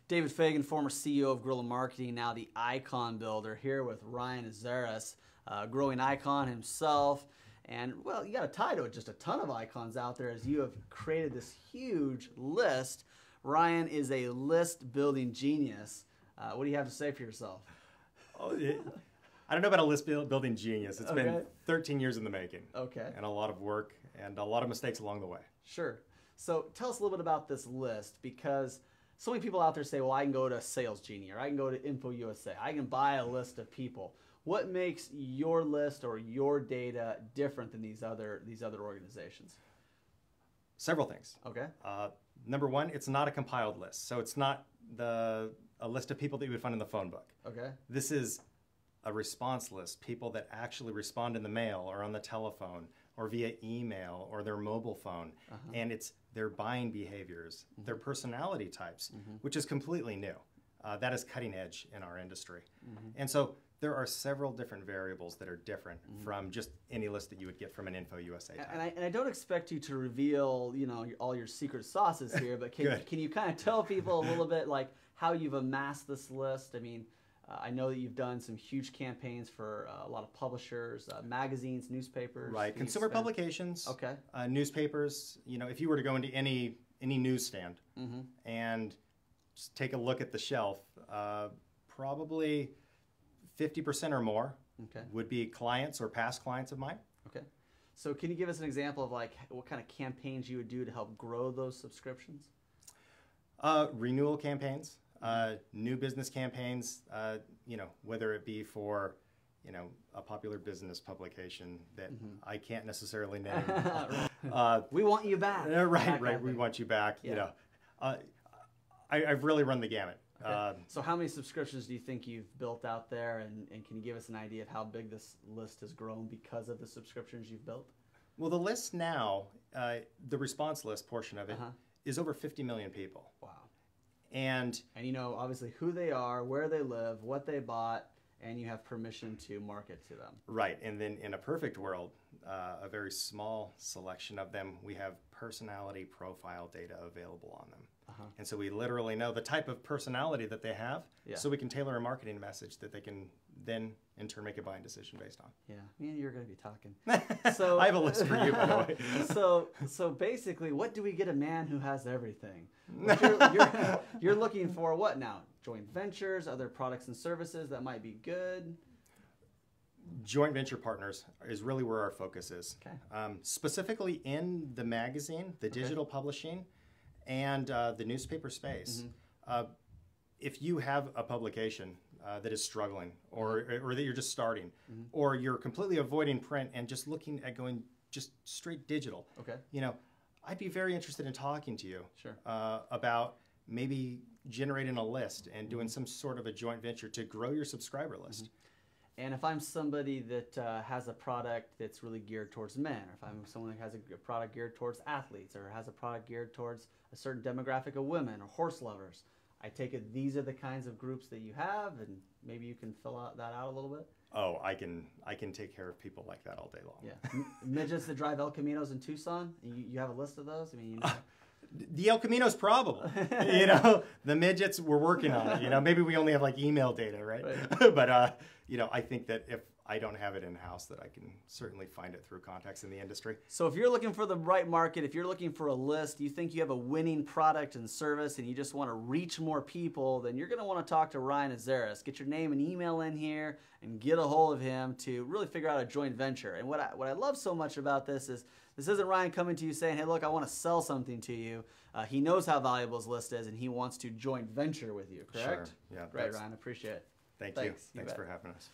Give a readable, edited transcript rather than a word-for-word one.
David Fagan, former CEO of Guerrilla Marketing, now the Icon Builder, here with Ryan Azares, growing icon himself. And, well, you got a tie to it, just a ton of icons out there as you have created this huge list. Ryan is a list building genius. What do you have to say for yourself? Oh, I don't know about a list building genius. It's been 13 years in the making. Okay. And a lot of work and a lot of mistakes along the way. Sure. So tell us a little bit about this list, because so many people out there say, well, I can go to Sales Genie or I can go to Info USA. I can buy a list of people. What makes your list or your data different than these other organizations? Several things. Okay. Number one, it's not a compiled list. So it's not a list of people that you would find in the phone book. Okay. This is a response list, people that actually respond in the mail or on the telephone or via email or their mobile phone. And it's their buying behaviors, their personality types, which is completely new. That is cutting edge in our industry. And so there are several different variables that are different from just any list that you would get from an Info USA type. And I don't expect you to reveal, you know, all your secret sauces here, but can you kind of tell people a little bit like how you've amassed this list? I mean, I know that you've done some huge campaigns for a lot of publishers, magazines, newspapers. Right, consumer publications, newspapers. You know, if you were to go into any newsstand and just take a look at the shelf, probably 50% or more would be clients or past clients of mine. Okay. So can you give us an example of like what kind of campaigns you would do to help grow those subscriptions? Renewal campaigns. New business campaigns, you know, whether it be for, you know, a popular business publication that I can't necessarily name. We want you back. Right. We want you back. You know, I've really run the gamut. Okay. So how many subscriptions do you think you've built out there, and can you give us an idea of how big this list has grown because of the subscriptions you've built? Well, the list now, the response list portion of it is over 50 million people. Wow. And you know, obviously, who they are, where they live, what they bought, and you have permission to market to them. Right. And then in a perfect world, a very small selection of them, we have personality profile data available on them. And so we literally know the type of personality that they have, so we can tailor a marketing message that they can then, in turn, make a buying decision based on. Yeah, me and you are going to be talking. So I have a list for you, by the way. So basically, what do we get a man who has everything? You're looking for what now? Joint ventures, other products and services that might be good? Joint venture partners is really where our focus is. Okay. Specifically in the magazine, the digital publishing, and the newspaper space. If you have a publication that is struggling, or that you're just starting, or you're completely avoiding print and just looking at going just straight digital, you know, I'd be very interested in talking to you about maybe generating a list and doing some sort of a joint venture to grow your subscriber list. And if I'm somebody that has a product that's really geared towards men, or if I'm someone that has a product geared towards athletes, or has a product geared towards a certain demographic of women or horse lovers, I take it these are the kinds of groups that you have, and maybe you can fill that out a little bit? Oh, I can take care of people like that all day long. Yeah. Midgets that drive El Caminos in Tucson, you have a list of those? I mean, you know. The El Camino's probable. You know, the midgets, we're working on it. You know, maybe we only have like email data, right? But, you know, I think that if I don't have it in-house, that I can certainly find it through contacts in the industry. So if you're looking for the right market, if you're looking for a list, you think you have a winning product and service and you just want to reach more people, then you're going to want to talk to Ryan Azares. Get your name and email in here and get a hold of him to really figure out a joint venture. And what I love so much about this isn't Ryan coming to you saying, hey, look, I want to sell something to you. He knows how valuable his list is, and he wants to joint venture with you, correct? Sure. Yeah. Great, Ryan. Appreciate it. Thanks you. Thanks for having us.